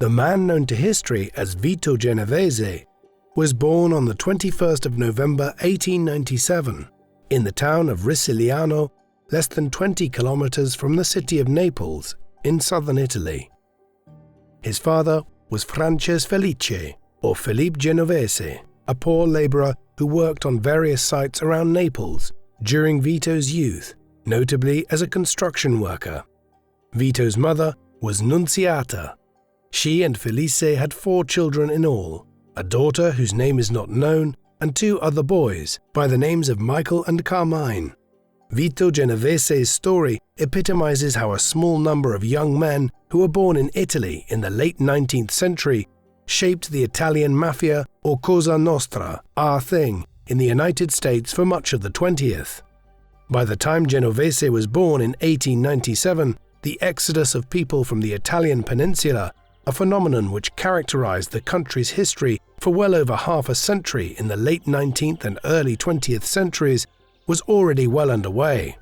The man known to history as Vito Genovese was born on the 21st of November 1897 in the town of Ricciliano, less than 20 kilometers from the city of Naples in southern Italy. His father was Frances Felice, or Philippe Genovese, a poor laborer who worked on various sites around Naples during Vito's youth, notably as a construction worker. Vito's mother was Nunziata. She and Felice had 4 children in all, a daughter whose name is not known, and 2 other boys by the names of Michael and Carmine. Vito Genovese's story epitomizes how a small number of young men who were born in Italy in the late 19th century shaped the Italian Mafia, or Cosa Nostra, our thing, in the United States for much of the 20th. By the time Genovese was born in 1897, the exodus of people from the Italian peninsula, a phenomenon which characterized the country's history for well over half a century in the late 19th and early 20th centuries, was already well underway.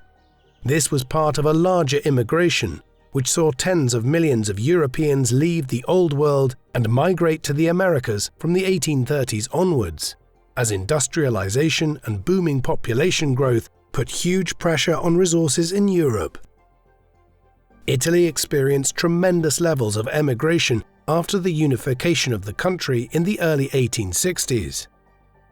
This was part of a larger immigration, which saw tens of millions of Europeans leave the Old World and migrate to the Americas from the 1830s onwards, as industrialization and booming population growth put huge pressure on resources in Europe. Italy experienced tremendous levels of emigration after the unification of the country in the early 1860s.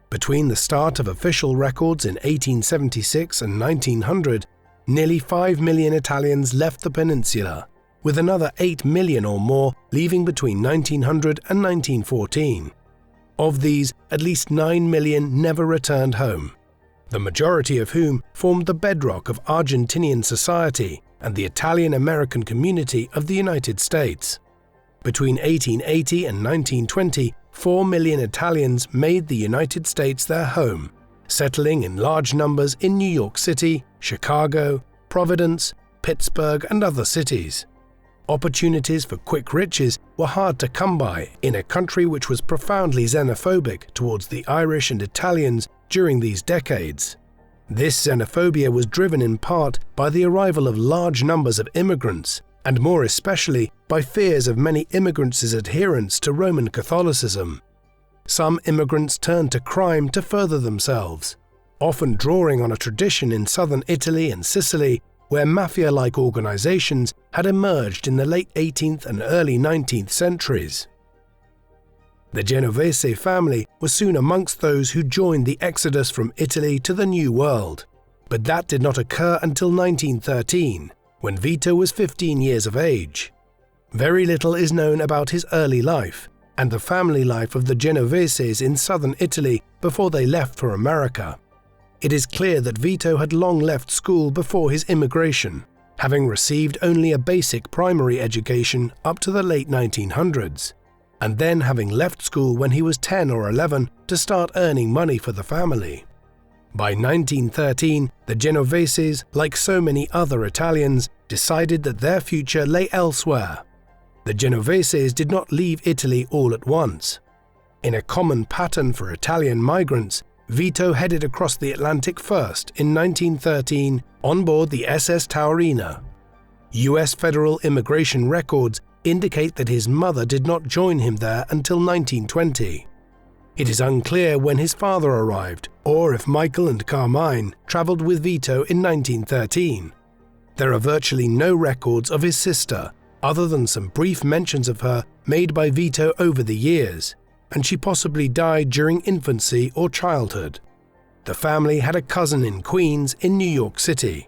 Between the start of official records in 1876 and 1900, nearly 5 million Italians left the peninsula, with another 8 million or more leaving between 1900 and 1914. Of these, at least 9 million never returned home, the majority of whom formed the bedrock of Argentinian society and the Italian-American community of the United States. Between 1880 and 1920, 4 million Italians made the United States their home, settling in large numbers in New York City, Chicago, Providence, Pittsburgh, and other cities. Opportunities for quick riches were hard to come by in a country which was profoundly xenophobic towards the Irish and Italians during these decades. This xenophobia was driven in part by the arrival of large numbers of immigrants, and more especially by fears of many immigrants' adherence to Roman Catholicism. Some immigrants turned to crime to further themselves, often drawing on a tradition in southern Italy and Sicily where mafia-like organizations had emerged in the late 18th and early 19th centuries. The Genovese family was soon amongst those who joined the exodus from Italy to the New World, but that did not occur until 1913, when Vito was 15 years of age. Very little is known about his early life and the family life of the Genoveses in southern Italy before they left for America. It is clear that Vito had long left school before his immigration, having received only a basic primary education up to the late 1900s. And then having left school when he was 10 or 11 to start earning money for the family. By 1913, the Genoveses, like so many other Italians, decided that their future lay elsewhere. The Genoveses did not leave Italy all at once. In a common pattern for Italian migrants, Vito headed across the Atlantic first in 1913 on board the SS Taorina. US federal immigration records indicate that his mother did not join him there until 1920. It is unclear when his father arrived, or if Michael and Carmine traveled with Vito in 1913. There are virtually no records of his sister, other than some brief mentions of her made by Vito over the years, and she possibly died during infancy or childhood. The family had a cousin in Queens in New York City,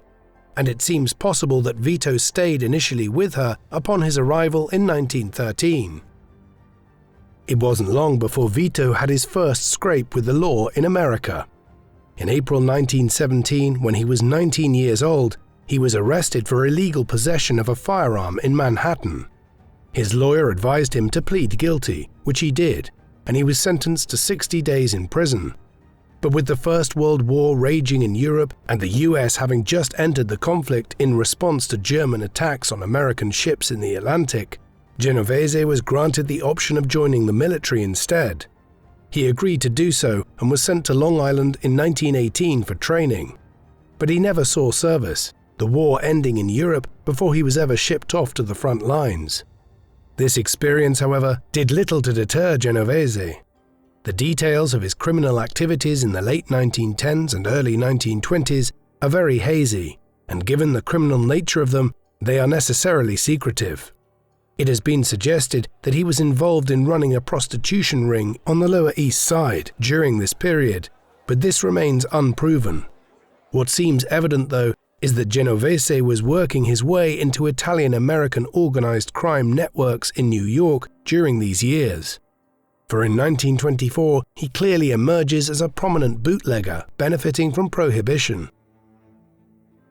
and it seems possible that Vito stayed initially with her upon his arrival in 1913. It wasn't long before Vito had his first scrape with the law in America. In April 1917, when he was 19 years old, he was arrested for illegal possession of a firearm in Manhattan. His lawyer advised him to plead guilty, which he did, and he was sentenced to 60 days in prison. But with the First World War raging in Europe and the US having just entered the conflict in response to German attacks on American ships in the Atlantic, Genovese was granted the option of joining the military instead. He agreed to do so and was sent to Long Island in 1918 for training. But he never saw service, the war ending in Europe before he was ever shipped off to the front lines. This experience, however, did little to deter Genovese. The details of his criminal activities in the late 1910s and early 1920s are very hazy, and given the criminal nature of them, they are necessarily secretive. It has been suggested that he was involved in running a prostitution ring on the Lower East Side during this period, but this remains unproven. What seems evident, though, is that Genovese was working his way into Italian-American organized crime networks in New York during these years. For in 1924, he clearly emerges as a prominent bootlegger benefiting from Prohibition.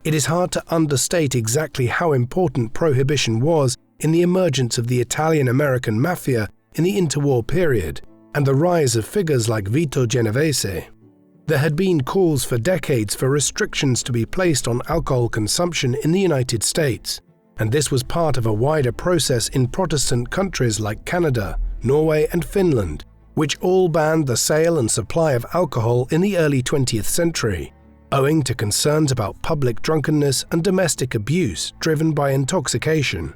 It is hard to understate exactly how important Prohibition was in the emergence of the Italian-American Mafia in the interwar period and the rise of figures like Vito Genovese. There had been calls for decades for restrictions to be placed on alcohol consumption in the United States, and this was part of a wider process in Protestant countries like Canada, Norway and Finland, which all banned the sale and supply of alcohol in the early 20th century, owing to concerns about public drunkenness and domestic abuse driven by intoxication.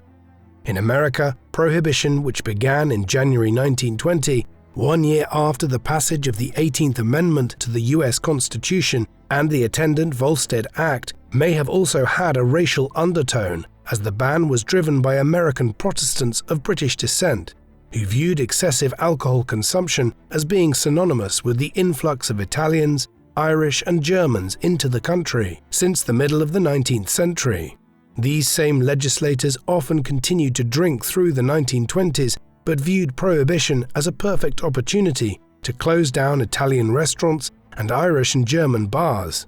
In America, Prohibition, which began in January 1920, 1 year after the passage of the 18th Amendment to the US Constitution and the attendant Volstead Act, may have also had a racial undertone, as the ban was driven by American Protestants of British descent, who viewed excessive alcohol consumption as being synonymous with the influx of Italians, Irish and Germans into the country since the middle of the 19th century. These same legislators often continued to drink through the 1920s, but viewed Prohibition as a perfect opportunity to close down Italian restaurants and Irish and German bars.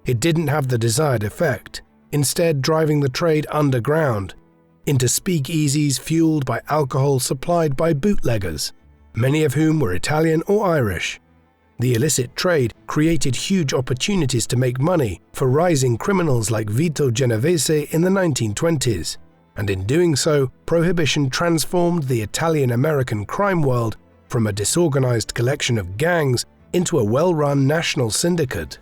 It didn't have the desired effect, instead driving the trade underground, into speakeasies fueled by alcohol supplied by bootleggers, many of whom were Italian or Irish. The illicit trade created huge opportunities to make money for rising criminals like Vito Genovese in the 1920s, and in doing so, Prohibition transformed the Italian-American crime world from a disorganized collection of gangs into a well-run national syndicate.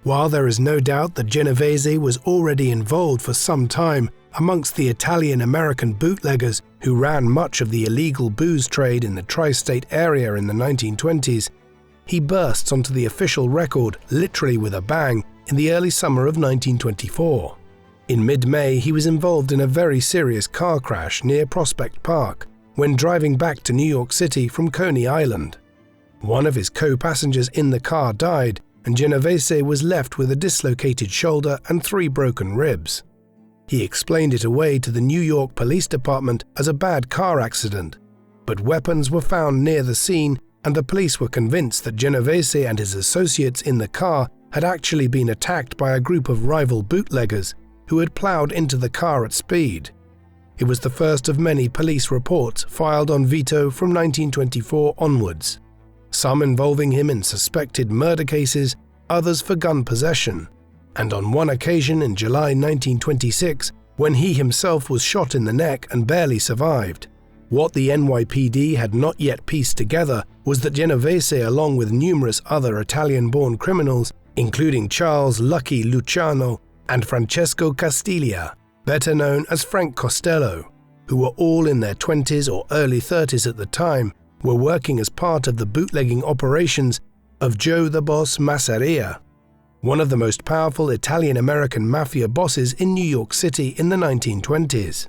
While there is no doubt that Genovese was already involved for some time amongst the Italian-American bootleggers who ran much of the illegal booze trade in the tri-state area in the 1920s, he bursts onto the official record literally with a bang in the early summer of 1924. In mid-May, he was involved in a very serious car crash near Prospect Park when driving back to New York City from Coney Island. One of his co-passengers in the car died, and Genovese was left with a dislocated shoulder and 3 broken ribs. He explained it away to the New York Police Department as a bad car accident, but weapons were found near the scene and the police were convinced that Genovese and his associates in the car had actually been attacked by a group of rival bootleggers who had plowed into the car at speed. It was the first of many police reports filed on Vito from 1924 onwards, some involving him in suspected murder cases, others for gun possession, and on one occasion in July 1926, when he himself was shot in the neck and barely survived. What the NYPD had not yet pieced together was that Genovese, along with numerous other Italian-born criminals, including Charles Lucky Luciano and Francesco Castiglia, better known as Frank Costello, who were all in their 20s or early 30s at the time, were working as part of the bootlegging operations of Joe the Boss Masseria, one of the most powerful Italian-American mafia bosses in New York City in the 1920s.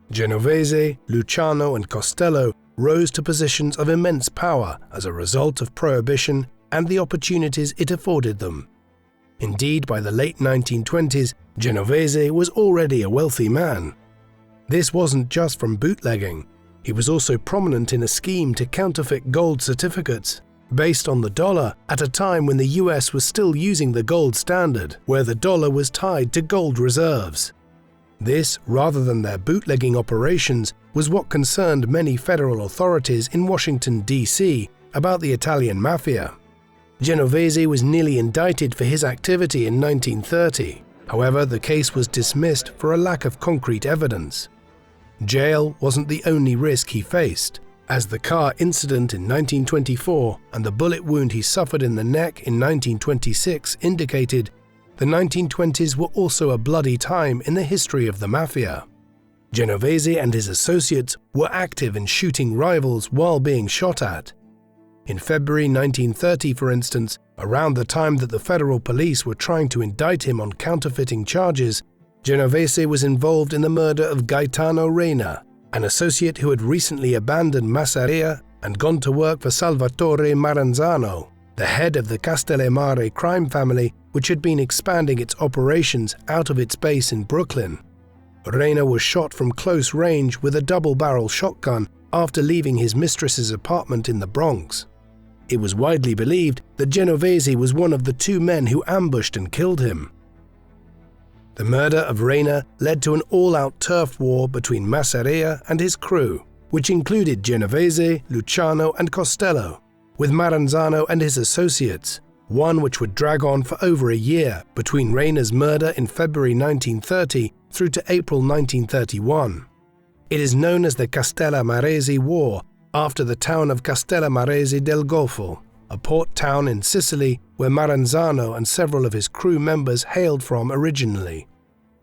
Genovese, Luciano and Costello rose to positions of immense power as a result of Prohibition and the opportunities it afforded them. Indeed, by the late 1920s, Genovese was already a wealthy man. This wasn't just from bootlegging. He was also prominent in a scheme to counterfeit gold certificates based on the dollar at a time when the US was still using the gold standard, where the dollar was tied to gold reserves. This, rather than their bootlegging operations, was what concerned many federal authorities in Washington, D.C. about the Italian Mafia. Genovese was nearly indicted for his activity in 1930. However, the case was dismissed for a lack of concrete evidence. Jail wasn't the only risk he faced, as the car incident in 1924 and the bullet wound he suffered in the neck in 1926 indicated. The 1920s were also a bloody time in the history of the Mafia. Genovese and his associates were active in shooting rivals while being shot at. In February 1930, for instance, around the time that the federal police were trying to indict him on counterfeiting charges, Genovese was involved in the murder of Gaetano Reina, an associate who had recently abandoned Masseria and gone to work for Salvatore Maranzano, the head of the Castellamare crime family, which had been expanding its operations out of its base in Brooklyn. Reina was shot from close range with a double-barrel shotgun after leaving his mistress's apartment in the Bronx. It was widely believed that Genovese was one of the two men who ambushed and killed him. The murder of Reina led to an all-out turf war between Masseria and his crew, which included Genovese, Luciano and Costello, with Maranzano and his associates, one which would drag on for over a year between Reina's murder in February 1930 through to April 1931. It is known as the Castellamarese War, after the town of Castellamarese del Golfo, a port town in Sicily where Maranzano and several of his crew members hailed from originally.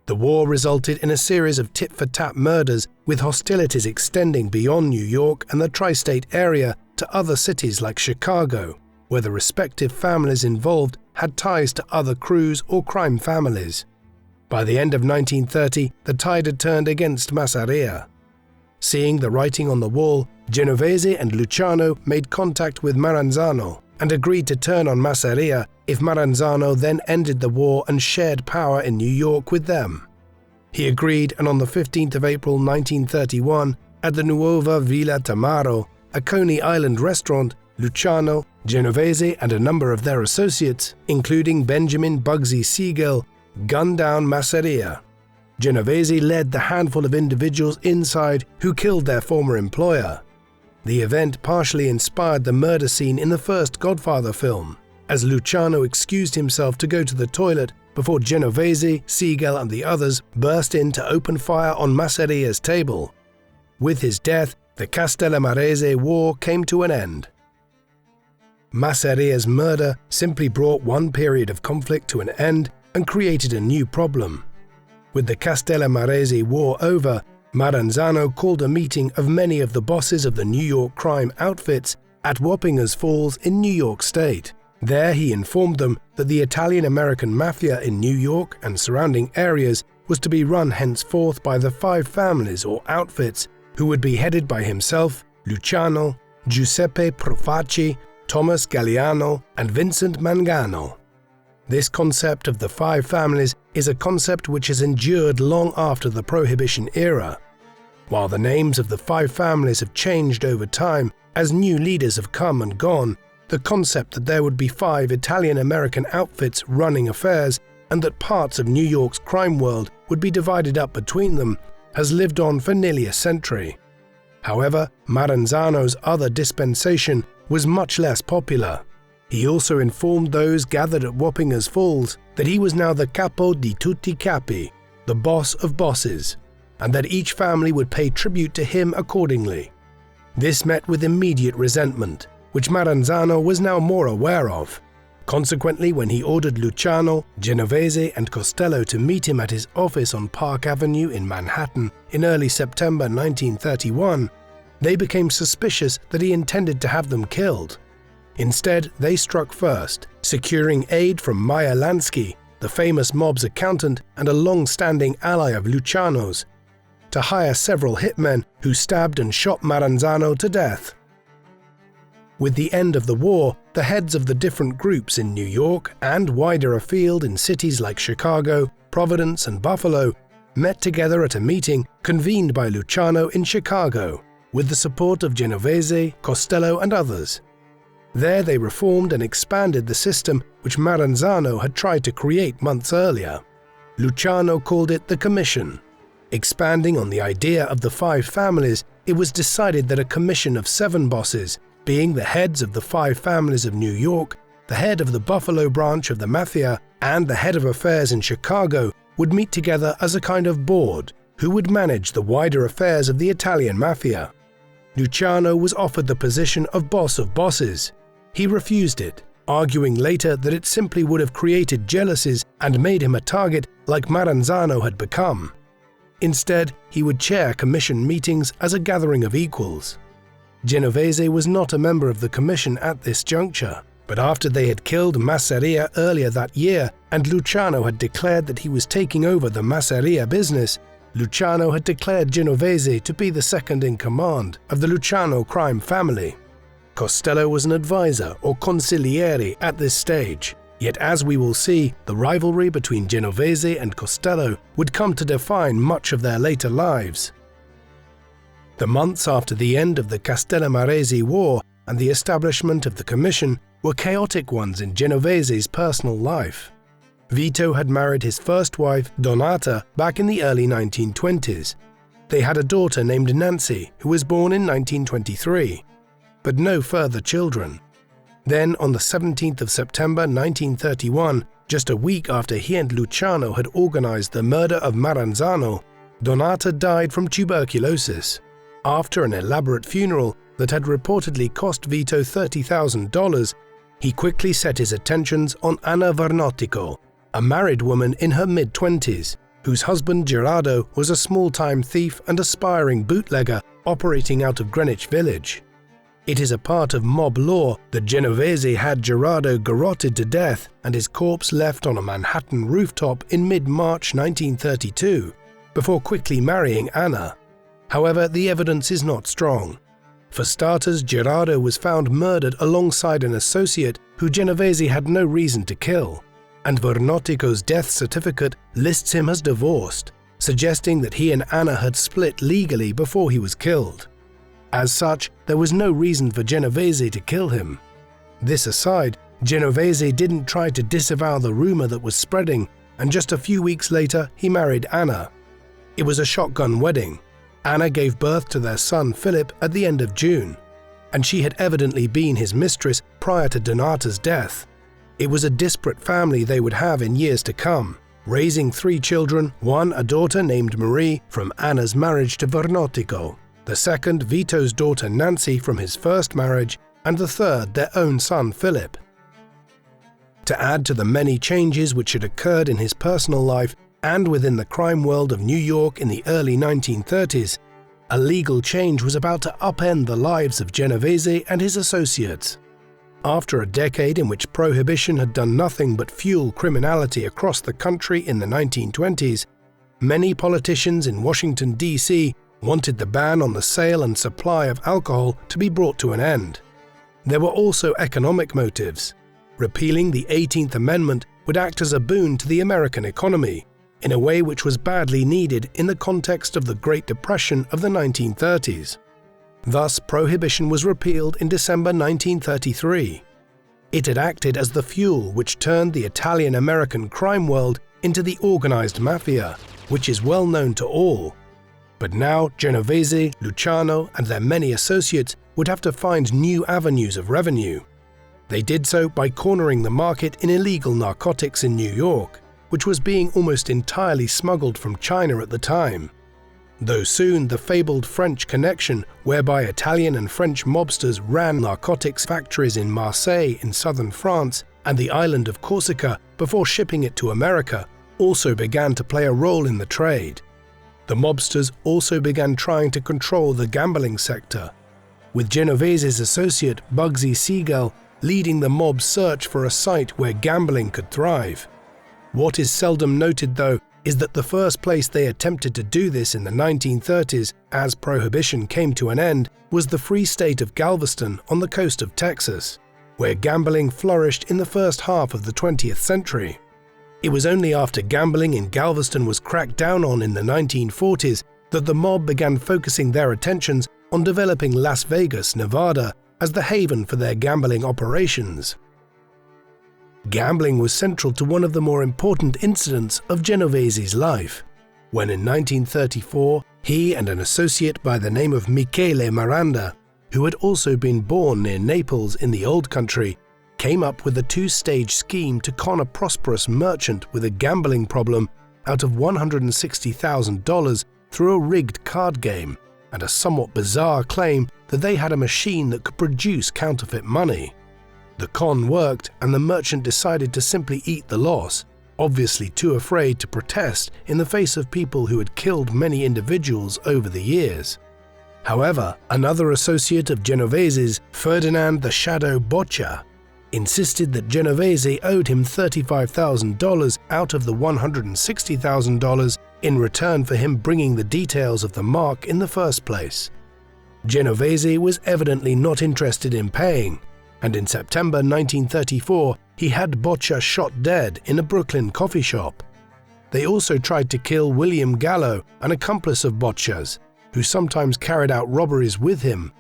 The war resulted in a series of tit-for-tat murders, with hostilities extending beyond New York and the tri-state area to other cities like Chicago, where the respective families involved had ties to other crews or crime families. By the end of 1930, the tide had turned against Masseria. Seeing the writing on the wall, Genovese and Luciano made contact with Maranzano and agreed to turn on Masseria if Maranzano then ended the war and shared power in New York with them. He agreed, and on the 15th of April 1931, at the Nuova Villa Tamaro, a Coney Island restaurant, Luciano, Genovese and a number of their associates, including Benjamin Bugsy Siegel, gunned down Masseria. Genovese led the handful of individuals inside who killed their former employer. The event partially inspired the murder scene in the first Godfather film, as Luciano excused himself to go to the toilet before Genovese, Siegel and the others burst in to open fire on Masseria's table. With his death, the Castellamarese War came to an end. Masseria's murder simply brought one period of conflict to an end and created a new problem. With the Castellamarese War over, Maranzano called a meeting of many of the bosses of the New York crime outfits at Wappingers Falls in New York State. There he informed them that the Italian-American Mafia in New York and surrounding areas was to be run henceforth by the 5 families or outfits, who would be headed by himself, Luciano, Giuseppe Profaci, Thomas Galliano and Vincent Mangano. This concept of the 5 families is a concept which has endured long after the Prohibition era. While the names of the 5 families have changed over time as new leaders have come and gone, the concept that there would be 5 Italian-American outfits running affairs and that parts of New York's crime world would be divided up between them has lived on for nearly a century. However, Maranzano's other dispensation was much less popular. He also informed those gathered at Wappingers Falls that he was now the capo di tutti capi, the boss of bosses, and that each family would pay tribute to him accordingly. This met with immediate resentment, which Maranzano was now more aware of. Consequently, when he ordered Luciano, Genovese and Costello to meet him at his office on Park Avenue in Manhattan in early September 1931, they became suspicious that he intended to have them killed. Instead, they struck first, securing aid from Meyer Lansky, the famous mob's accountant and a long-standing ally of Luciano's, to hire several hitmen who stabbed and shot Maranzano to death. With the end of the war, the heads of the different groups in New York and wider afield in cities like Chicago, Providence and Buffalo met together at a meeting convened by Luciano in Chicago, with the support of Genovese, Costello and others. There they reformed and expanded the system which Maranzano had tried to create months earlier. Luciano called it the Commission. Expanding on the idea of the 5 families, it was decided that a commission of 7 bosses, being the heads of the 5 families of New York, the head of the Buffalo branch of the Mafia, and the head of affairs in Chicago, would meet together as a kind of board who would manage the wider affairs of the Italian Mafia. Luciano was offered the position of boss of bosses. He refused it, arguing later that it simply would have created jealousies and made him a target like Maranzano had become. Instead, he would chair commission meetings as a gathering of equals. Genovese was not a member of the commission at this juncture, but after they had killed Masseria earlier that year and Luciano had declared that he was taking over the Masseria business, Luciano had declared Genovese to be the second in command of the Luciano crime family. Costello was an advisor or consigliere at this stage, yet as we will see, the rivalry between Genovese and Costello would come to define much of their later lives. The months after the end of the Castellamarese War and the establishment of the Commission were chaotic ones in Genovese's personal life. Vito had married his first wife, Donata, back in the early 1920s. They had a daughter named Nancy, who was born in 1923, but no further children. Then, on the 17th of September 1931, just a week after he and Luciano had organized the murder of Maranzano, Donata died from tuberculosis. After an elaborate funeral that had reportedly cost Vito $30,000, he quickly set his attentions on Anna Vernotico, a married woman in her mid-20s, whose husband Gerardo was a small-time thief and aspiring bootlegger operating out of Greenwich Village. It is a part of mob law that Genovese had Gerardo garroted to death and his corpse left on a Manhattan rooftop in mid-March 1932, before quickly marrying Anna. However, the evidence is not strong. For starters, Gerardo was found murdered alongside an associate who Genovese had no reason to kill, and Vernotico's death certificate lists him as divorced, suggesting that he and Anna had split legally before he was killed. As such, there was no reason for Genovese to kill him. This aside, Genovese didn't try to disavow the rumor that was spreading, and just a few weeks later he married Anna. It was a shotgun wedding. Anna gave birth to their son Philip at the end of June, and she had evidently been his mistress prior to Donata's death. It was a disparate family they would have in years to come, raising 3 children, one a daughter named Marie from Anna's marriage to Vernotico, the second Vito's daughter Nancy from his first marriage, and the third their own son Philip. To add to the many changes which had occurred in his personal life and within the crime world of New York in the early 1930s, a legal change was about to upend the lives of Genovese and his associates. After a decade in which Prohibition had done nothing but fuel criminality across the country in the 1920s, many politicians in Washington, D.C. wanted the ban on the sale and supply of alcohol to be brought to an end. There were also economic motives. Repealing the 18th Amendment would act as a boon to the American economy, in a way which was badly needed in the context of the Great Depression of the 1930s. Thus, Prohibition was repealed in December 1933. It had acted as the fuel which turned the Italian-American crime world into the organized Mafia, which is well known to all. But now Genovese, Luciano, and their many associates would have to find new avenues of revenue. They did so by cornering the market in illegal narcotics in New York, which was being almost entirely smuggled from China at the time. Though soon the fabled French connection, whereby Italian and French mobsters ran narcotics factories in Marseille in southern France and the island of Corsica before shipping it to America, also began to play a role in the trade. The mobsters also began trying to control the gambling sector, with Genovese's associate Bugsy Siegel leading the mob's search for a site where gambling could thrive. What is seldom noted, though, is that the first place they attempted to do this in the 1930s, as Prohibition came to an end, was the free state of Galveston on the coast of Texas, where gambling flourished in the first half of the 20th century. It was only after gambling in Galveston was cracked down on in the 1940s that the mob began focusing their attentions on developing Las Vegas, Nevada, as the haven for their gambling operations. Gambling was central to one of the more important incidents of Genovese's life, when in 1934 he and an associate by the name of Michele Miranda, who had also been born near Naples in the Old Country, came up with a 2-stage scheme to con a prosperous merchant with a gambling problem out of $160,000 through a rigged card game and a somewhat bizarre claim that they had a machine that could produce counterfeit money. The con worked, and the merchant decided to simply eat the loss, obviously too afraid to protest in the face of people who had killed many individuals over the years. However, another associate of Genovese's, Ferdinand the Shadow Botcher, insisted that Genovese owed him $35,000 out of the $160,000 in return for him bringing the details of the mark in the first place. Genovese was evidently not interested in paying, and in September 1934 he had Botcher shot dead in a Brooklyn coffee shop. They also tried to kill William Gallo, an accomplice of Botcher's, who sometimes carried out robberies with him.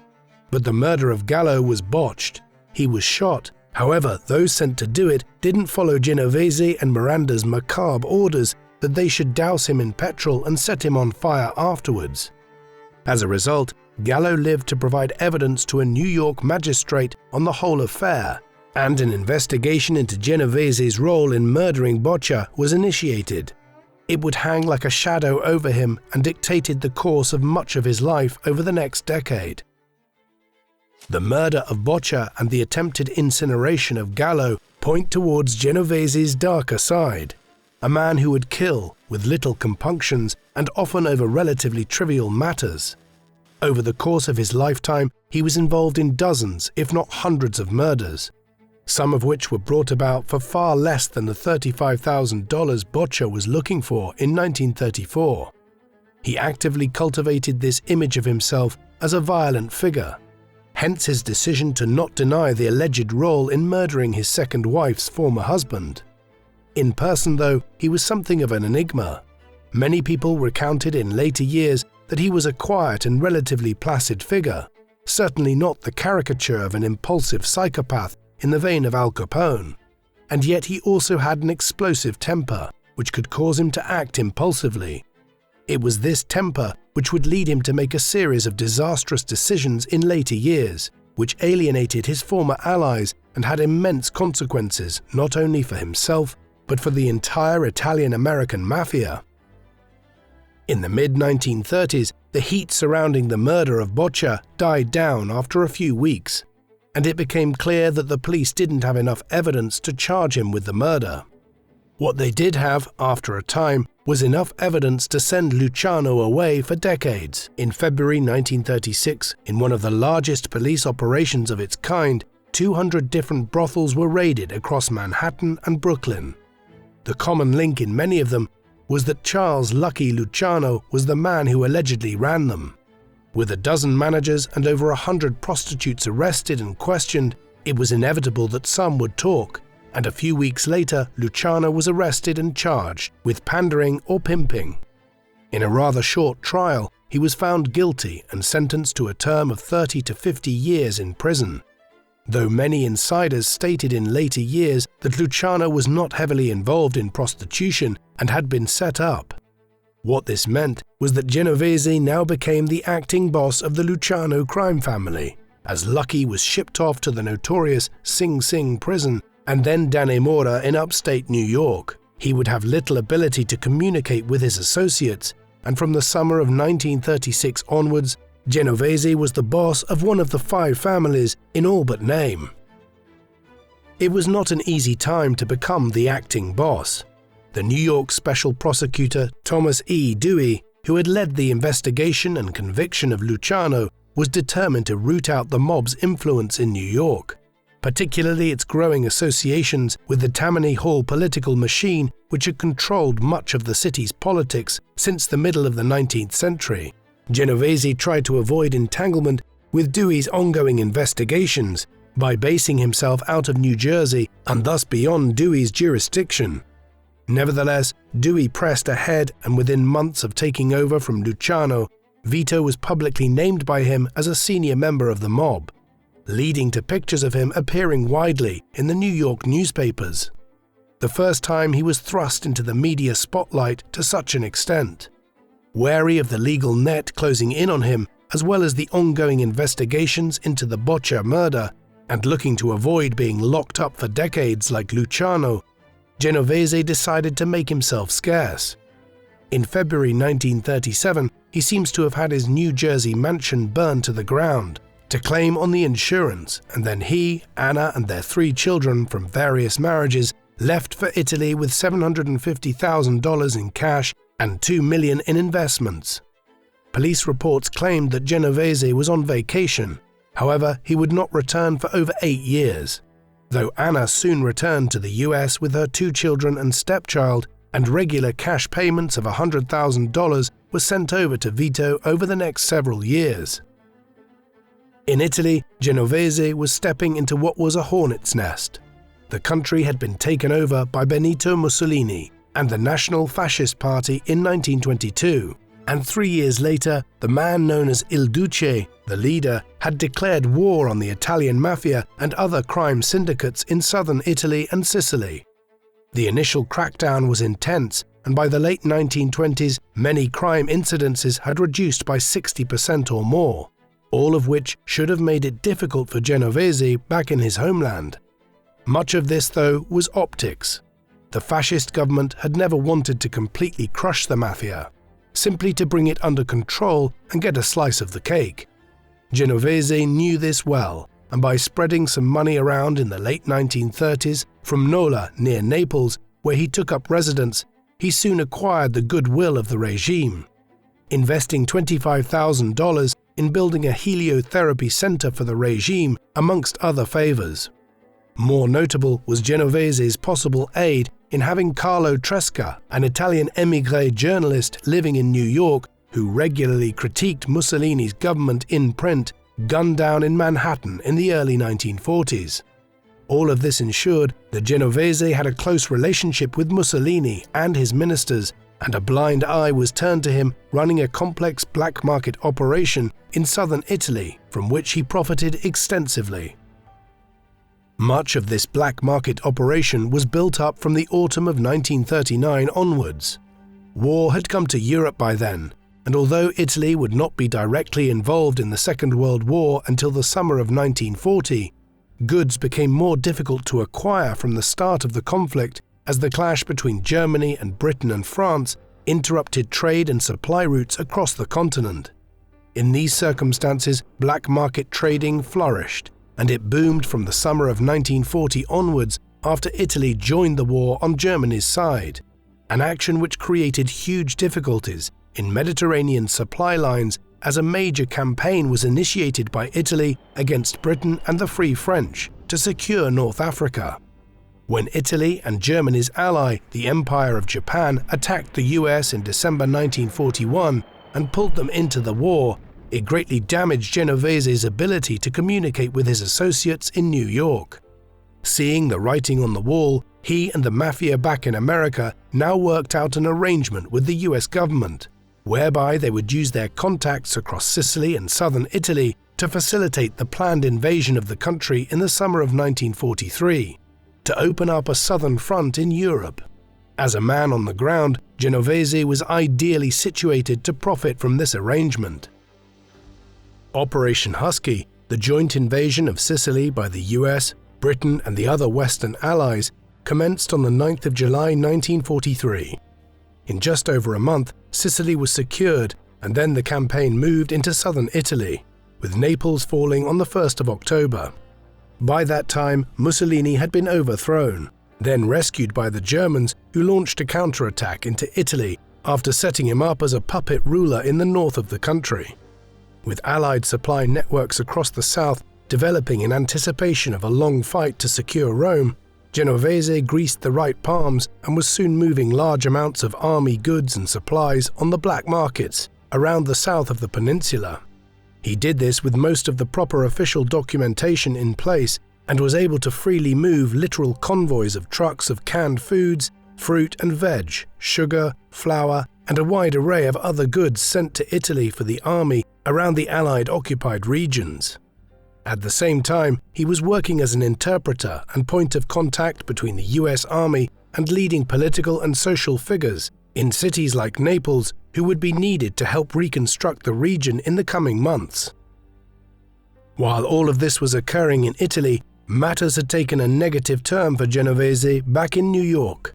But the murder of Gallo was botched. He was shot. However, those sent to do it didn't follow Genovese and Miranda's macabre orders that they should douse him in petrol and set him on fire afterwards. As a result, Gallo lived to provide evidence to a New York magistrate on the whole affair, and an investigation into Genovese's role in murdering Botcher was initiated. It would hang like a shadow over him and dictated the course of much of his life over the next decade. The murder of Botcher and the attempted incineration of Gallo point towards Genovese's darker side, a man who would kill with little compunctions and often over relatively trivial matters. Over the course of his lifetime, he was involved in dozens, if not hundreds of murders, some of which were brought about for far less than the $35,000 Botcher was looking for in 1934. He actively cultivated this image of himself as a violent figure, hence his decision to not deny the alleged role in murdering his second wife's former husband. In person, though, he was something of an enigma. Many people recounted in later years that he was a quiet and relatively placid figure, certainly not the caricature of an impulsive psychopath in the vein of Al Capone, and yet he also had an explosive temper, which could cause him to act impulsively. It was this temper which would lead him to make a series of disastrous decisions in later years, which alienated his former allies and had immense consequences not only for himself, but for the entire Italian-American Mafia. In the mid-1930s, the heat surrounding the murder of Botcher died down after a few weeks, and it became clear that the police didn't have enough evidence to charge him with the murder. What they did have, after a time, was enough evidence to send Luciano away for decades. In February 1936, in one of the largest police operations of its kind, 200 different brothels were raided across Manhattan and Brooklyn. The common link in many of them was that Charles Lucky Luciano was the man who allegedly ran them. With a dozen managers and over 100 prostitutes arrested and questioned, it was inevitable that some would talk, and a few weeks later Luciano was arrested and charged with pandering or pimping. In a rather short trial, he was found guilty and sentenced to a term of 30 to 50 years in prison, though many insiders stated in later years that Luciano was not heavily involved in prostitution and had been set up. What this meant was that Genovese now became the acting boss of the Luciano crime family, as Lucky was shipped off to the notorious Sing Sing prison and then Dannemora in upstate New York. He would have little ability to communicate with his associates, and from the summer of 1936 onwards, Genovese was the boss of one of the 5 families in all but name. It was not an easy time to become the acting boss. The New York Special Prosecutor Thomas E. Dewey, who had led the investigation and conviction of Luciano, was determined to root out the mob's influence in New York, particularly its growing associations with the Tammany Hall political machine, which had controlled much of the city's politics since the middle of the 19th century. Genovese tried to avoid entanglement with Dewey's ongoing investigations by basing himself out of New Jersey and thus beyond Dewey's jurisdiction. Nevertheless, Dewey pressed ahead, and within months of taking over from Luciano, Vito was publicly named by him as a senior member of the mob, leading to pictures of him appearing widely in the New York newspapers. The first time he was thrust into the media spotlight to such an extent. Wary of the legal net closing in on him, as well as the ongoing investigations into the Botcher murder, and looking to avoid being locked up for decades like Luciano, Genovese decided to make himself scarce. In February 1937, he seems to have had his New Jersey mansion burned to the ground to claim on the insurance, and then he, Anna, and their 3 children from various marriages left for Italy with $750,000 in cash and $2 million in investments. Police reports claimed that Genovese was on vacation. However, he would not return for over 8 years. Though Anna soon returned to the US with her 2 children and stepchild, and regular cash payments of $100,000 were sent over to Vito over the next several years. In Italy, Genovese was stepping into what was a hornet's nest. The country had been taken over by Benito Mussolini and the National Fascist Party in 1922, and 3 years later, the man known as Il Duce, the leader, had declared war on the Italian Mafia and other crime syndicates in southern Italy and Sicily. The initial crackdown was intense, and by the late 1920s, many crime incidences had reduced by 60% or more, all of which should have made it difficult for Genovese back in his homeland. Much of this, though, was optics. The fascist government had never wanted to completely crush the Mafia, simply to bring it under control and get a slice of the cake. Genovese knew this well, and by spreading some money around in the late 1930s from Nola near Naples, where he took up residence, he soon acquired the goodwill of the regime, investing $25,000 in building a heliotherapy center for the regime, amongst other favors. More notable was Genovese's possible aid in having Carlo Tresca, an Italian emigrated journalist living in New York who regularly critiqued Mussolini's government in print, gunned down in Manhattan in the early 1940s. All of this ensured that Genovese had a close relationship with Mussolini and his ministers, and a blind eye was turned to him running a complex black market operation in southern Italy from which he profited extensively. Much of this black market operation was built up from the autumn of 1939 onwards. War had come to Europe by then, and although Italy would not be directly involved in the Second World War until the summer of 1940, goods became more difficult to acquire from the start of the conflict as the clash between Germany and Britain and France interrupted trade and supply routes across the continent. In these circumstances, black market trading flourished, and it boomed from the summer of 1940 onwards after Italy joined the war on Germany's side, an action which created huge difficulties in Mediterranean supply lines as a major campaign was initiated by Italy against Britain and the Free French to secure North Africa. When Italy and Germany's ally, the Empire of Japan, attacked the US in December 1941 and pulled them into the war, it greatly damaged Genovese's ability to communicate with his associates in New York. Seeing the writing on the wall, he and the Mafia back in America now worked out an arrangement with the US government, whereby they would use their contacts across Sicily and southern Italy to facilitate the planned invasion of the country in the summer of 1943, to open up a southern front in Europe. As a man on the ground, Genovese was ideally situated to profit from this arrangement. Operation Husky, the joint invasion of Sicily by the US, Britain and the other Western allies, commenced on the 9th of July 1943. In just over a month, Sicily was secured, and then the campaign moved into southern Italy, with Naples falling on the 1st of October. By that time, Mussolini had been overthrown, then rescued by the Germans, who launched a counterattack into Italy after setting him up as a puppet ruler in the north of the country. With Allied supply networks across the south developing in anticipation of a long fight to secure Rome, Genovese greased the right palms and was soon moving large amounts of army goods and supplies on the black markets around the south of the peninsula. He did this with most of the proper official documentation in place and was able to freely move literal convoys of trucks of canned foods, fruit and veg, sugar, flour, and a wide array of other goods sent to Italy for the army around the Allied occupied regions. At the same time, he was working as an interpreter and point of contact between the US Army and leading political and social figures in cities like Naples who would be needed to help reconstruct the region in the coming months. While all of this was occurring in Italy, matters had taken a negative turn for Genovese back in New York.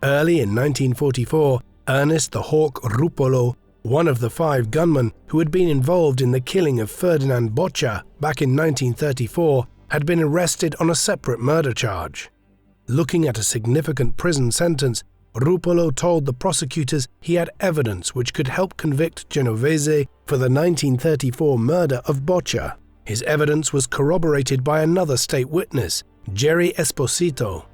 Early in 1944, Ernest the Hawk Ruppolo, one of the 5 gunmen who had been involved in the killing of Ferdinand Botcher back in 1934, had been arrested on a separate murder charge. Looking at a significant prison sentence, Rupolo told the prosecutors he had evidence which could help convict Genovese for the 1934 murder of Botcher. His evidence was corroborated by another state witness, Jerry Esposito.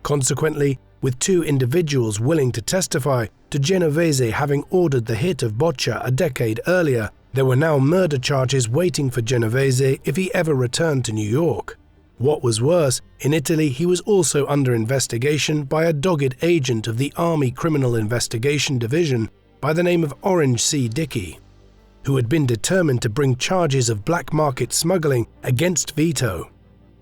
Consequently, with two individuals willing to testify to Genovese having ordered the hit of Botcher a decade earlier, there were now murder charges waiting for Genovese if he ever returned to New York. What was worse, in Italy he was also under investigation by a dogged agent of the Army Criminal Investigation Division by the name of Orange C. Dickey, who had been determined to bring charges of black market smuggling against Vito.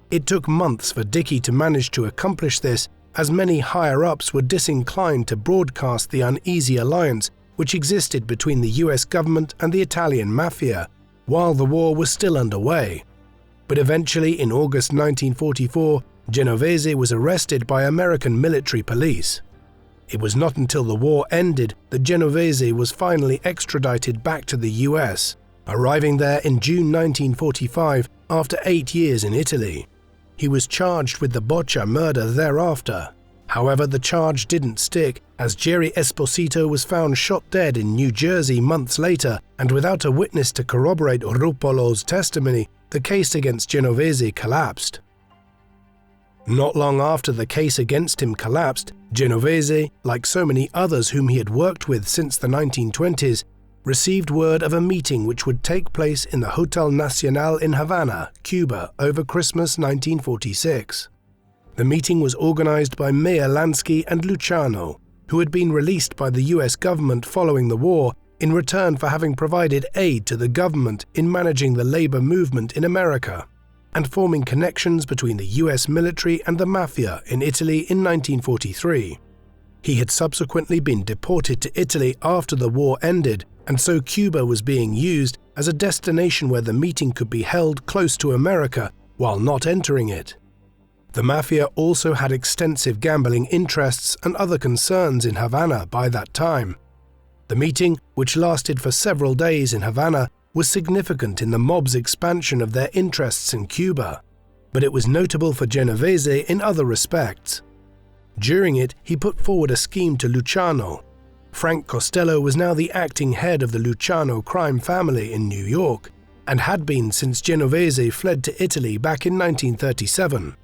It took months for Dickey to manage to accomplish this, as many higher-ups were disinclined to broadcast the uneasy alliance which existed between the US government and the Italian Mafia, while the war was still underway. But eventually, in August 1944, Genovese was arrested by American military police. It was not until the war ended that Genovese was finally extradited back to the US, arriving there in June 1945 after 8 years in Italy. He was charged with the Botcher murder thereafter. However, the charge didn't stick, as Jerry Esposito was found shot dead in New Jersey months later, and without a witness to corroborate Rupolo's testimony, the case against Genovese collapsed. Not long after the case against him collapsed, Genovese, like so many others whom he had worked with since the 1920s, received word of a meeting which would take place in the Hotel Nacional in Havana, Cuba, over Christmas 1946. The meeting was organized by Mayor Lansky and Luciano, who had been released by the US government following the war in return for having provided aid to the government in managing the labor movement in America, and forming connections between the US military and the Mafia in Italy in 1943. He had subsequently been deported to Italy after the war ended, and so Cuba was being used as a destination where the meeting could be held close to America while not entering it. The Mafia also had extensive gambling interests and other concerns in Havana by that time. The meeting, which lasted for several days in Havana, was significant in the mob's expansion of their interests in Cuba, but it was notable for Genovese in other respects. During it, he put forward a scheme to Luciano. Frank Costello was now the acting head of the Luciano crime family in New York, and had been since Genovese fled to Italy back in 1937.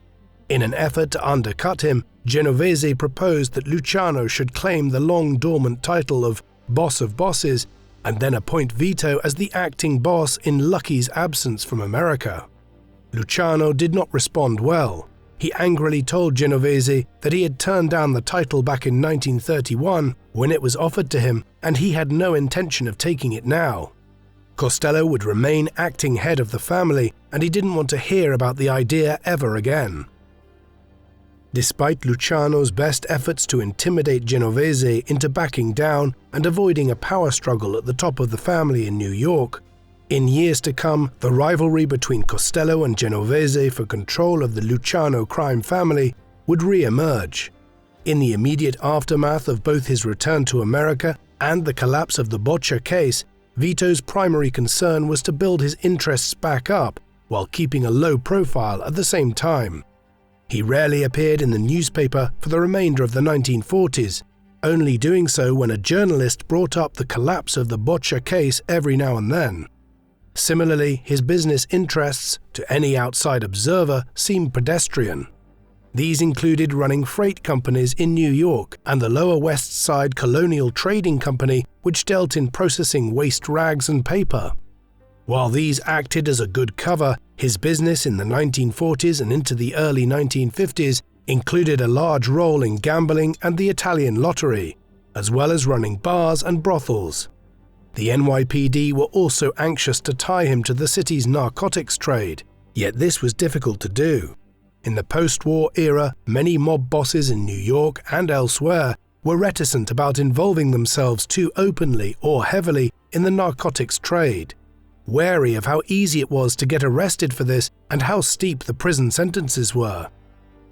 In an effort to undercut him, Genovese proposed that Luciano should claim the long-dormant title of boss of bosses, and then appoint Vito as the acting boss in Lucky's absence from America. Luciano did not respond well. He angrily told Genovese that he had turned down the title back in 1931 when it was offered to him, and he had no intention of taking it now. Costello would remain acting head of the family, and he didn't want to hear about the idea ever again. Despite Luciano's best efforts to intimidate Genovese into backing down and avoiding a power struggle at the top of the family in New York, in years to come, the rivalry between Costello and Genovese for control of the Luciano crime family would re-emerge. In the immediate aftermath of both his return to America and the collapse of the Botcher case, Vito's primary concern was to build his interests back up while keeping a low profile at the same time. He rarely appeared in the newspaper for the remainder of the 1940s, only doing so when a journalist brought up the collapse of the Botcher case every now and then. Similarly, his business interests, to any outside observer, seemed pedestrian. These included running freight companies in New York and the Lower West Side Colonial Trading Company, which dealt in processing waste rags and paper. While these acted as a good cover, his business in the 1940s and into the early 1950s included a large role in gambling and the Italian lottery, as well as running bars and brothels. The NYPD were also anxious to tie him to the city's narcotics trade, yet this was difficult to do. In the post-war era, many mob bosses in New York and elsewhere were reticent about involving themselves too openly or heavily in the narcotics trade, wary of how easy it was to get arrested for this and how steep the prison sentences were.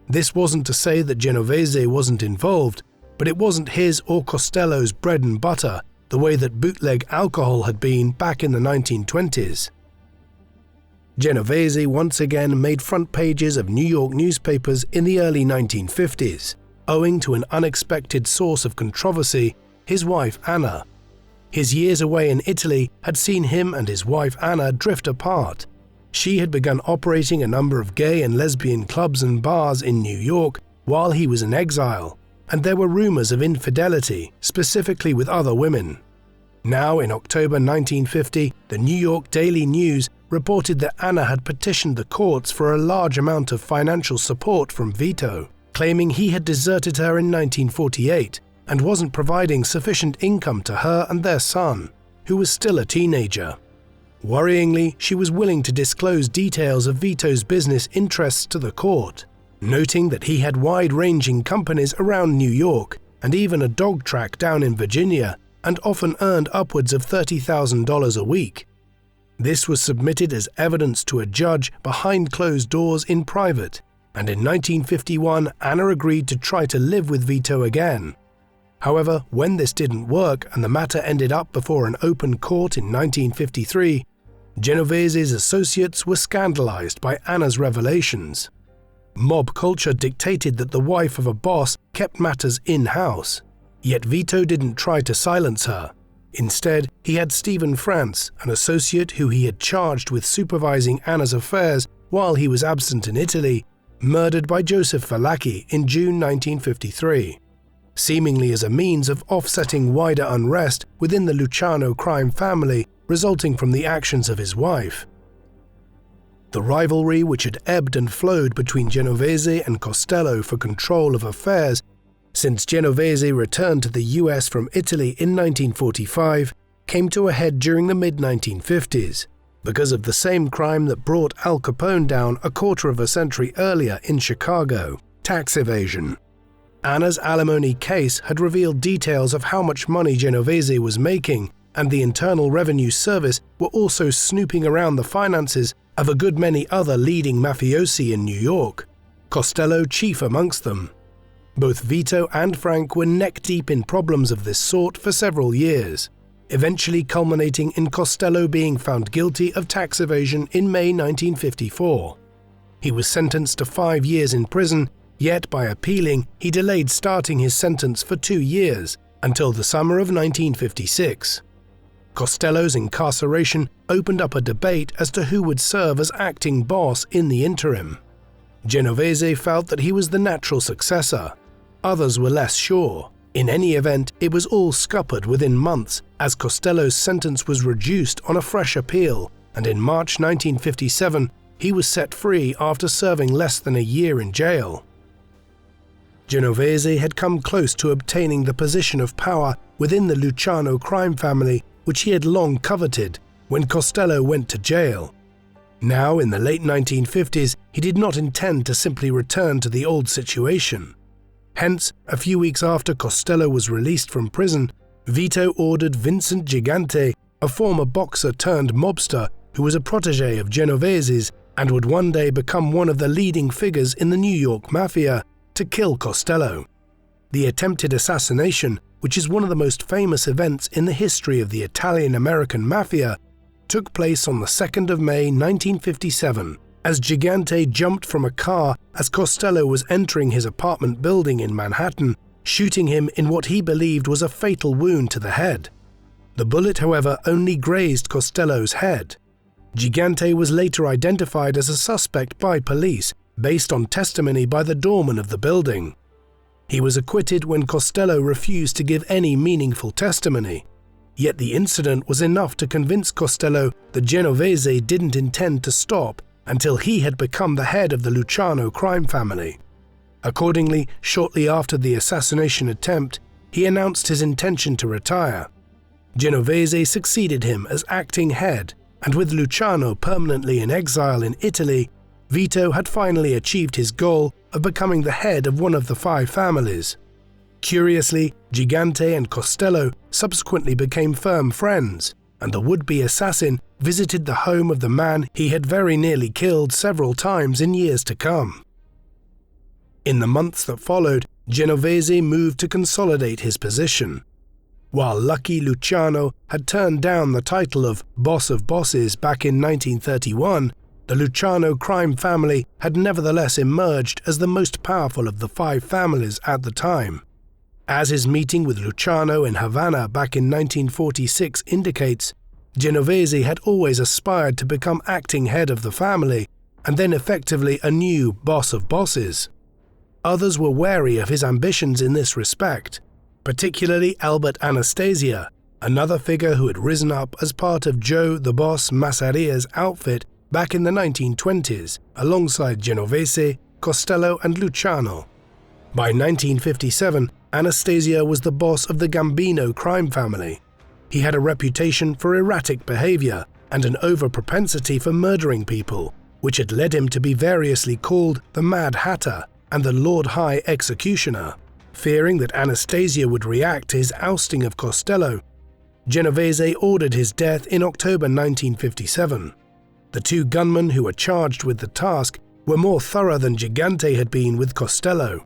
This wasn't to say that Genovese wasn't involved, but it wasn't his or Costello's bread and butter, the way that bootleg alcohol had been back in the 1920s. Genovese once again made front pages of New York newspapers in the early 1950s, owing to an unexpected source of controversy, his wife Anna. His years away in Italy had seen him and his wife Anna drift apart. She had begun operating a number of gay and lesbian clubs and bars in New York while he was in exile, and there were rumors of infidelity, specifically with other women. Now, in October 1950, the New York Daily News reported that Anna had petitioned the courts for a large amount of financial support from Vito, claiming he had deserted her in 1948 and wasn't providing sufficient income to her and their son, who was still a teenager. Worryingly, she was willing to disclose details of Vito's business interests to the court, noting that he had wide-ranging companies around New York and even a dog track down in Virginia, and often earned upwards of $30,000 a week. This was submitted as evidence to a judge behind closed doors in private, and in 1951 Anna agreed to try to live with Vito again. However, when this didn't work and the matter ended up before an open court in 1953, Genovese's associates were scandalized by Anna's revelations. Mob culture dictated that the wife of a boss kept matters in-house, yet Vito didn't try to silence her. Instead, he had Stephen France, an associate who he had charged with supervising Anna's affairs while he was absent in Italy, murdered by Joseph Falacchi in June 1953, seemingly as a means of offsetting wider unrest within the Luciano crime family resulting from the actions of his wife. The rivalry which had ebbed and flowed between Genovese and Costello for control of affairs since Genovese returned to the US from Italy in 1945 came to a head during the mid-1950s because of the same crime that brought Al Capone down a quarter of a century earlier in Chicago: tax evasion. Anna's alimony case had revealed details of how much money Genovese was making, and the Internal Revenue Service were also snooping around the finances of a good many other leading mafiosi in New York, Costello chief amongst them. Both Vito and Frank were neck-deep in problems of this sort for several years, eventually culminating in Costello being found guilty of tax evasion in May 1954. He was sentenced to 5 years in prison, yet by appealing, he delayed starting his sentence for 2 years, until the summer of 1956. Costello's incarceration opened up a debate as to who would serve as acting boss in the interim. Genovese felt that he was the natural successor. Others were less sure. In any event, it was all scuppered within months, as Costello's sentence was reduced on a fresh appeal, and in March 1957, he was set free after serving less than a year in jail. Genovese had come close to obtaining the position of power within the Luciano crime family, which he had long coveted, when Costello went to jail. Now, in the late 1950s, he did not intend to simply return to the old situation. Hence, a few weeks after Costello was released from prison, Vito ordered Vincent Gigante, a former boxer turned mobster who was a protege of Genovese's and would one day become one of the leading figures in the New York Mafia, to kill Costello. The attempted assassination, which is one of the most famous events in the history of the Italian-American Mafia, took place on the 2nd of May 1957, as Gigante jumped from a car as Costello was entering his apartment building in Manhattan, shooting him in what he believed was a fatal wound to the head. The bullet, however, only grazed Costello's head. Gigante was later identified as a suspect by police, based on testimony by the doorman of the building. He was acquitted when Costello refused to give any meaningful testimony. Yet the incident was enough to convince Costello that Genovese didn't intend to stop until he had become the head of the Luciano crime family. Accordingly, shortly after the assassination attempt, he announced his intention to retire. Genovese succeeded him as acting head, and with Luciano permanently in exile in Italy, Vito had finally achieved his goal of becoming the head of one of the 5 families. Curiously, Gigante and Costello subsequently became firm friends, and the would-be assassin visited the home of the man he had very nearly killed several times in years to come. In the months that followed, Genovese moved to consolidate his position. While Lucky Luciano had turned down the title of Boss of Bosses back in 1931, the Luciano crime family had nevertheless emerged as the most powerful of the 5 families at the time. As his meeting with Luciano in Havana back in 1946 indicates, Genovese had always aspired to become acting head of the family and then effectively a new boss of bosses. Others were wary of his ambitions in this respect, particularly Albert Anastasia, another figure who had risen up as part of Joe the Boss Masseria's outfit back in the 1920s, alongside Genovese, Costello and Luciano. By 1957, Anastasia was the boss of the Gambino crime family. He had a reputation for erratic behavior and an over-propensity for murdering people, which had led him to be variously called the Mad Hatter and the Lord High Executioner. Fearing that Anastasia would react to his ousting of Costello, Genovese ordered his death in October 1957. The 2 gunmen who were charged with the task were more thorough than Gigante had been with Costello,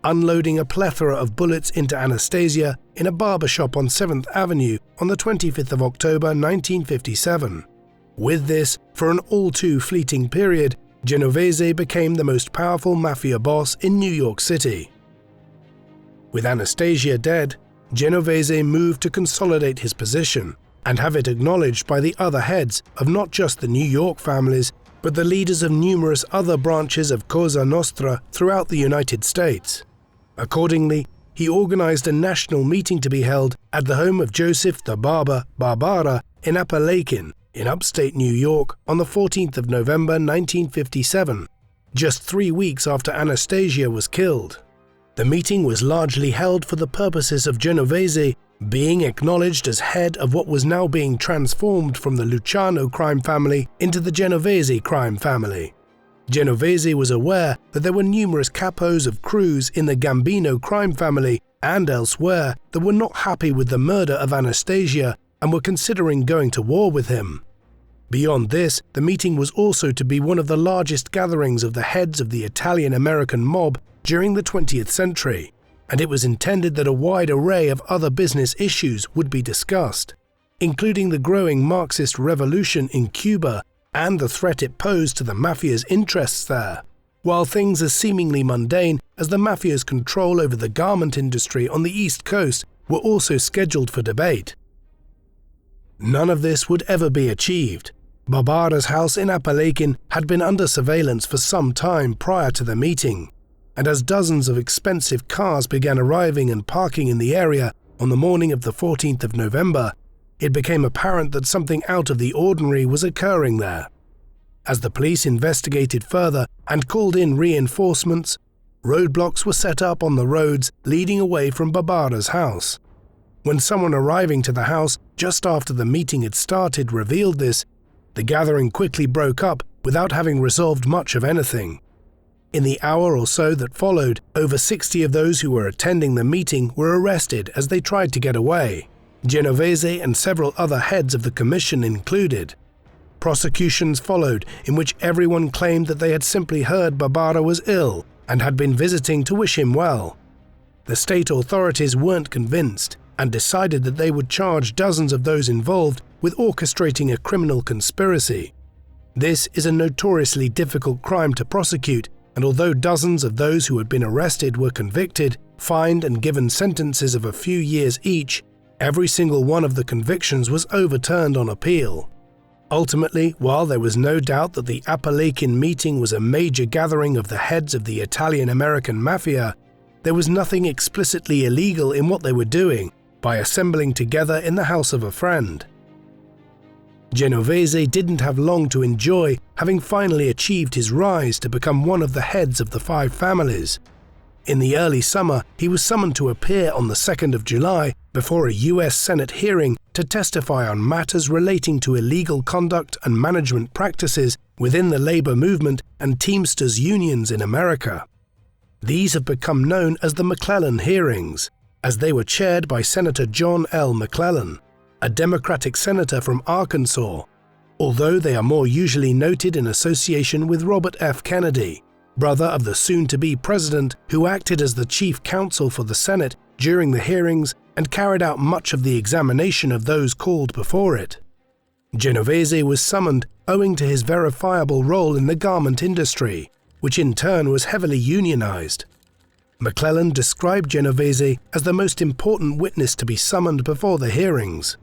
unloading a plethora of bullets into Anastasia in a barbershop on 7th Avenue on the 25th of October 1957. With this, for an all too fleeting period, Genovese became the most powerful mafia boss in New York City. With Anastasia dead, Genovese moved to consolidate his position and have it acknowledged by the other heads of not just the New York families, but the leaders of numerous other branches of Cosa Nostra throughout the United States. Accordingly, he organized a national meeting to be held at the home of Joseph the Barber Barbara in Apalachin, in upstate New York, on the 14th of November 1957, just 3 weeks after Anastasia was killed. The meeting was largely held for the purposes of Genovese being acknowledged as head of what was now being transformed from the Luciano crime family into the Genovese crime family. Genovese was aware that there were numerous capos of crews in the Gambino crime family and elsewhere that were not happy with the murder of Anastasia and were considering going to war with him. Beyond this, the meeting was also to be one of the largest gatherings of the heads of the Italian-American mob during the 20th century, and it was intended that a wide array of other business issues would be discussed, including the growing Marxist revolution in Cuba and the threat it posed to the Mafia's interests there, while things as seemingly mundane as the Mafia's control over the garment industry on the East Coast were also scheduled for debate. None of this would ever be achieved. Barbara's house in Apalachin had been under surveillance for some time prior to the meeting, and as dozens of expensive cars began arriving and parking in the area on the morning of the 14th of November, it became apparent that something out of the ordinary was occurring there. As the police investigated further and called in reinforcements, roadblocks were set up on the roads leading away from Barbara's house. When someone arriving to the house just after the meeting had started revealed this, the gathering quickly broke up without having resolved much of anything. In the hour or so that followed, over 60 of those who were attending the meeting were arrested as they tried to get away, Genovese and several other heads of the commission included. Prosecutions followed in which everyone claimed that they had simply heard Barbara was ill and had been visiting to wish him well. The state authorities weren't convinced and decided that they would charge dozens of those involved with orchestrating a criminal conspiracy. This is a notoriously difficult crime to prosecute, and although dozens of those who had been arrested were convicted, fined and given sentences of a few years each, every single one of the convictions was overturned on appeal. Ultimately, while there was no doubt that the Apalachin meeting was a major gathering of the heads of the Italian-American Mafia, there was nothing explicitly illegal in what they were doing by assembling together in the house of a friend. Genovese didn't have long to enjoy, having finally achieved his rise to become one of the heads of the 5 families. In the early summer, he was summoned to appear on the 2nd of July before a US Senate hearing to testify on matters relating to illegal conduct and management practices within the labor movement and Teamsters unions in America. These have become known as the McClellan hearings, as they were chaired by Senator John L. McClellan, a Democratic senator from Arkansas, although they are more usually noted in association with Robert F. Kennedy, brother of the soon-to-be president, who acted as the chief counsel for the Senate during the hearings and carried out much of the examination of those called before it. Genovese was summoned owing to his verifiable role in the garment industry, which in turn was heavily unionized. McClellan described Genovese as the most important witness to be summoned before the hearings.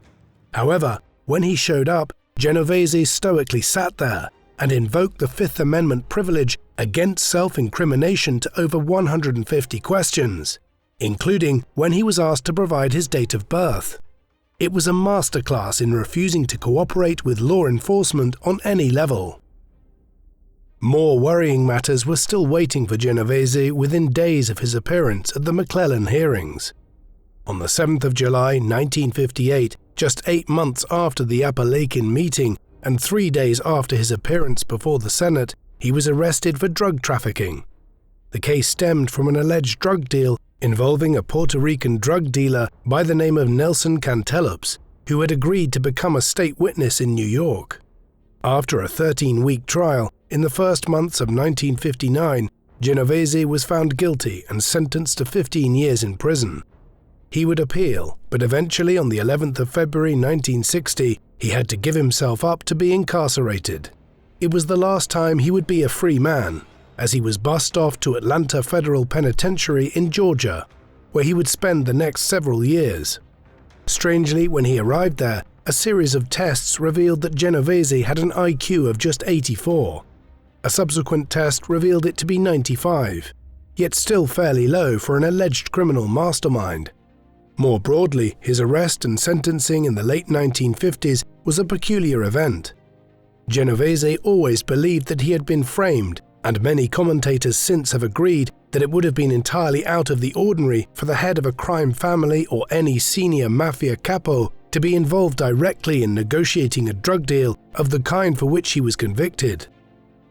However, when he showed up, Genovese stoically sat there and invoked the Fifth Amendment privilege against self-incrimination to over 150 questions, including when he was asked to provide his date of birth. It was a masterclass in refusing to cooperate with law enforcement on any level. More worrying matters were still waiting for Genovese within days of his appearance at the McClellan hearings. On the 7th of July 1958, just 8 months after the Apalachin meeting and 3 days after his appearance before the Senate, he was arrested for drug trafficking. The case stemmed from an alleged drug deal involving a Puerto Rican drug dealer by the name of Nelson Cantelops, who had agreed to become a state witness in New York. After a 13-week trial, in the first months of 1959, Genovese was found guilty and sentenced to 15 years in prison. He would appeal, but eventually on the 11th of February 1960, he had to give himself up to be incarcerated. It was the last time he would be a free man, as he was bussed off to Atlanta Federal Penitentiary in Georgia, where he would spend the next several years. Strangely, when he arrived there, a series of tests revealed that Genovese had an IQ of just 84. A subsequent test revealed it to be 95, yet still fairly low for an alleged criminal mastermind. More broadly, his arrest and sentencing in the late 1950s was a peculiar event. Genovese always believed that he had been framed, and many commentators since have agreed that it would have been entirely out of the ordinary for the head of a crime family or any senior Mafia capo to be involved directly in negotiating a drug deal of the kind for which he was convicted.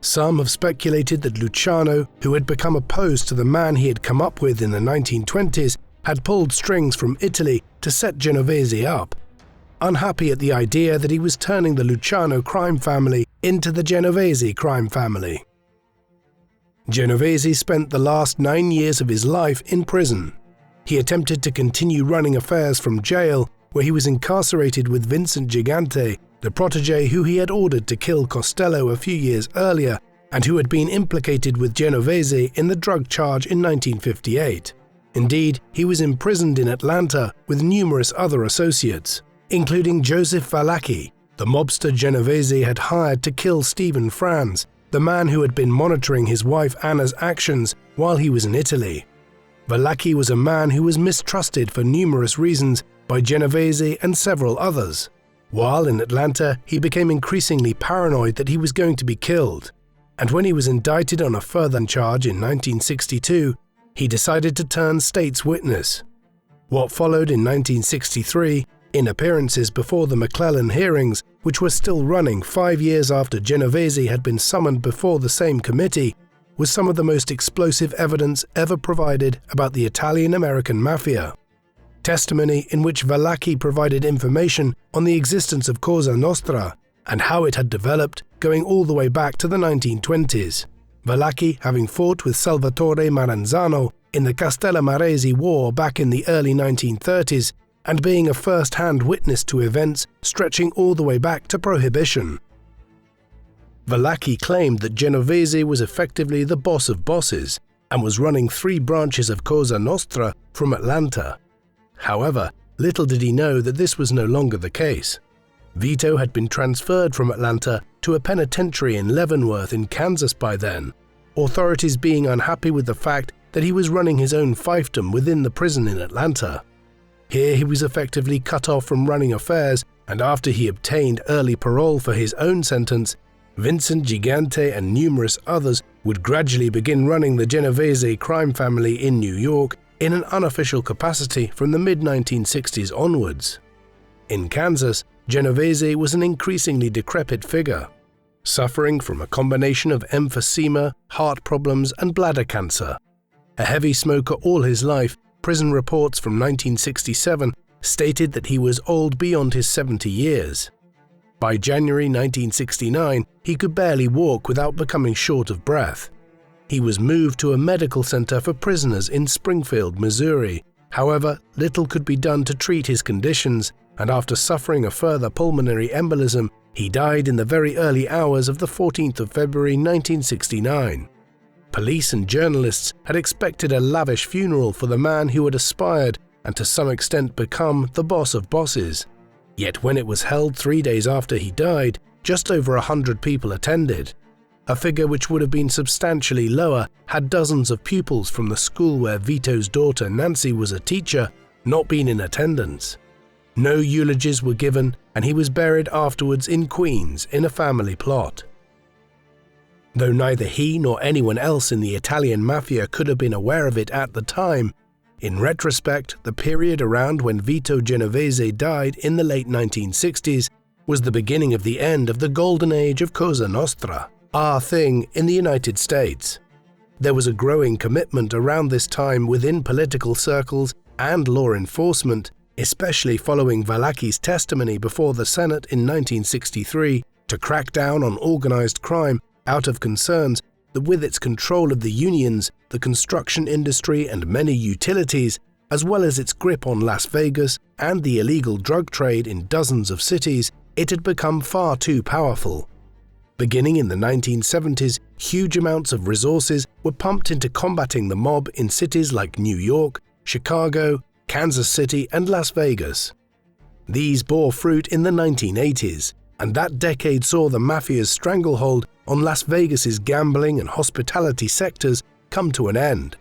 Some have speculated that Luciano, who had become opposed to the man he had come up with in the 1920s, had pulled strings from Italy to set Genovese up. Unhappy at the idea that he was turning the Luciano crime family into the Genovese crime family. Genovese spent the last 9 years of his life in prison. He attempted to continue running affairs from jail, where he was incarcerated with Vincent Gigante, the protege who he had ordered to kill Costello a few years earlier and who had been implicated with Genovese in the drug charge in 1958. Indeed, he was imprisoned in Atlanta with numerous other associates, including Joseph Vallacchi, the mobster Genovese had hired to kill Stephen Franz, the man who had been monitoring his wife Anna's actions while he was in Italy. Vallacchi was a man who was mistrusted for numerous reasons by Genovese and several others. While in Atlanta, he became increasingly paranoid that he was going to be killed, and when he was indicted on a further charge in 1962, he decided to turn state's witness. What followed in 1963, in appearances before the McClellan hearings, which were still running 5 years after Genovese had been summoned before the same committee, was some of the most explosive evidence ever provided about the Italian-American Mafia. Testimony in which Vallacchi provided information on the existence of Cosa Nostra and how it had developed going all the way back to the 1920s. Vallacchi having fought with Salvatore Maranzano in the Castellamarese War back in the early 1930s and being a first-hand witness to events stretching all the way back to Prohibition. Vallacchi claimed that Genovese was effectively the boss of bosses and was running 3 branches of Cosa Nostra from Atlanta. However, little did he know that this was no longer the case. Vito had been transferred from Atlanta to a penitentiary in Leavenworth in Kansas by then, authorities being unhappy with the fact that he was running his own fiefdom within the prison in Atlanta. Here he was effectively cut off from running affairs, and after he obtained early parole for his own sentence, Vincent Gigante and numerous others would gradually begin running the Genovese crime family in New York in an unofficial capacity from the mid-1960s onwards. In Kansas, Genovese was an increasingly decrepit figure, suffering from a combination of emphysema, heart problems, and bladder cancer. A heavy smoker all his life, prison reports from 1967 stated that he was old beyond his 70 years. By January 1969, he could barely walk without becoming short of breath. He was moved to a medical center for prisoners in Springfield, Missouri. However, little could be done to treat his conditions, and after suffering a further pulmonary embolism, He died in the very early hours of the 14th of February 1969. Police and journalists had expected a lavish funeral for the man who had aspired and to some extent become the boss of bosses. Yet when it was held 3 days after he died, just over 100 people attended, a figure which would have been substantially lower had dozens of pupils from the school where Vito's daughter Nancy was a teacher not been in attendance. No eulogies were given, and he was buried afterwards in Queens in a family plot. Though neither he nor anyone else in the Italian Mafia could have been aware of it at the time, in retrospect, the period around when Vito Genovese died in the late 1960s was the beginning of the end of the golden age of Cosa Nostra, our thing in the United States. There was a growing commitment around this time within political circles and law enforcement, especially following Valachi's testimony before the Senate in 1963, to crack down on organized crime out of concerns that with its control of the unions, the construction industry and many utilities, as well as its grip on Las Vegas and the illegal drug trade in dozens of cities, it had become far too powerful. Beginning in the 1970s, huge amounts of resources were pumped into combating the mob in cities like New York, Chicago, Kansas City, and Las Vegas. These bore fruit in the 1980s, and that decade saw the Mafia's stranglehold on Las Vegas's gambling and hospitality sectors come to an end.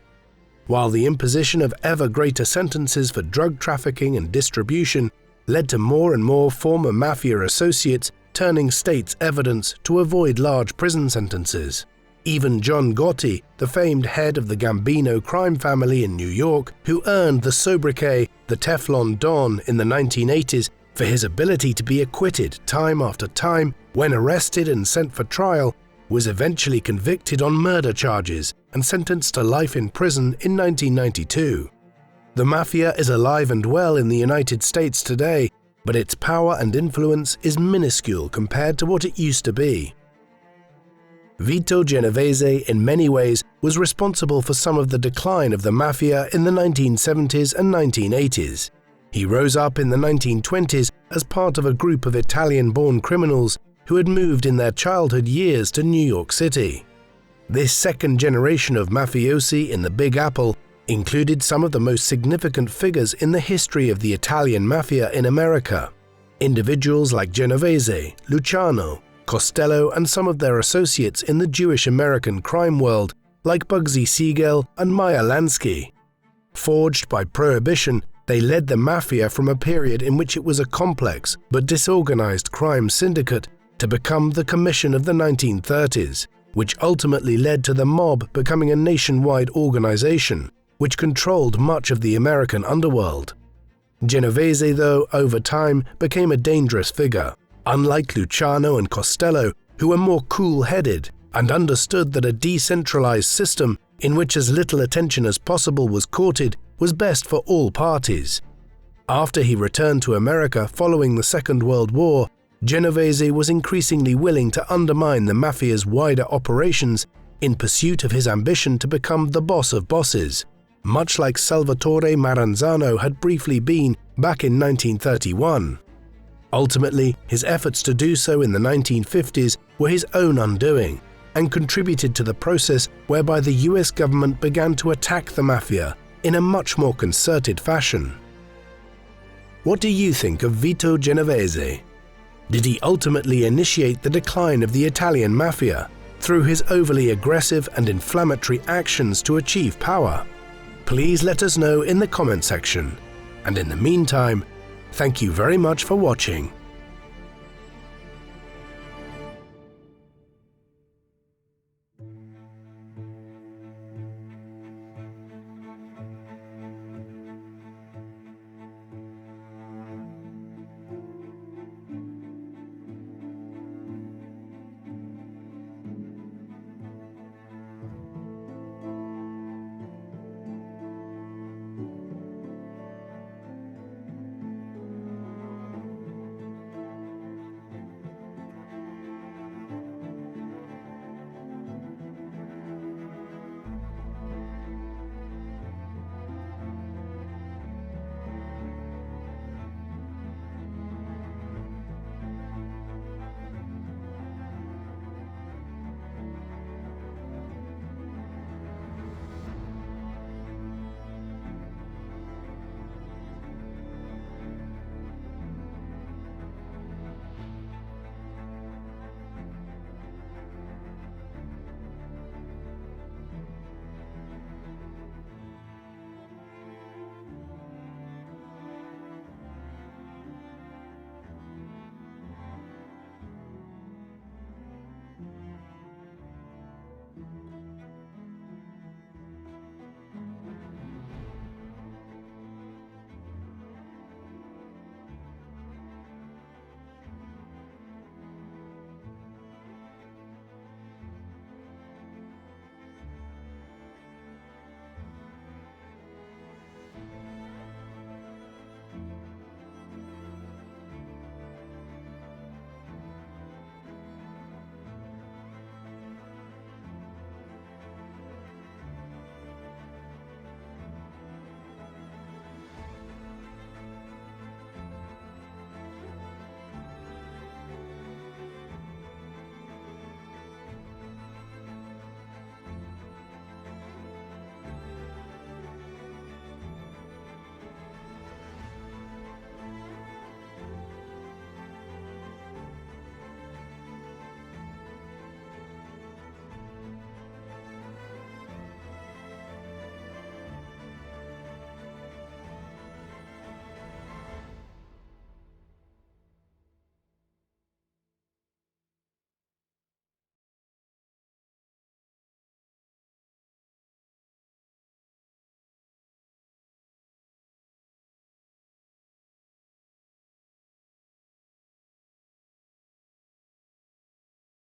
While the imposition of ever greater sentences for drug trafficking and distribution led to more and more former Mafia associates turning state's evidence to avoid large prison sentences. Even John Gotti, the famed head of the Gambino crime family in New York, who earned the sobriquet the Teflon Don in the 1980s for his ability to be acquitted time after time when arrested and sent for trial, was eventually convicted on murder charges and sentenced to life in prison in 1992. The Mafia is alive and well in the United States today, but its power and influence is minuscule compared to what it used to be. Vito Genovese, in many ways, was responsible for some of the decline of the Mafia in the 1970s and 1980s. He rose up in the 1920s as part of a group of Italian-born criminals who had moved in their childhood years to New York City. This second generation of mafiosi in the Big Apple included some of the most significant figures in the history of the Italian Mafia in America. Individuals like Genovese, Luciano, Costello, and some of their associates in the Jewish American crime world, like Bugsy Siegel and Meyer Lansky. Forged by Prohibition, they led the Mafia from a period in which it was a complex but disorganized crime syndicate to become the Commission of the 1930s, which ultimately led to the mob becoming a nationwide organization, which controlled much of the American underworld. Genovese, though, over time became a dangerous figure. Unlike Luciano and Costello, who were more cool-headed and understood that a decentralized system in which as little attention as possible was courted was best for all parties. After he returned to America following the Second World War, Genovese was increasingly willing to undermine the Mafia's wider operations in pursuit of his ambition to become the boss of bosses, much like Salvatore Maranzano had briefly been back in 1931. Ultimately, his efforts to do so in the 1950s were his own undoing and contributed to the process whereby the US government began to attack the Mafia in a much more concerted fashion. What do you think of Vito Genovese? Did he ultimately initiate the decline of the Italian Mafia through his overly aggressive and inflammatory actions to achieve power? Please let us know in the comment section. And in the meantime, thank you very much for watching.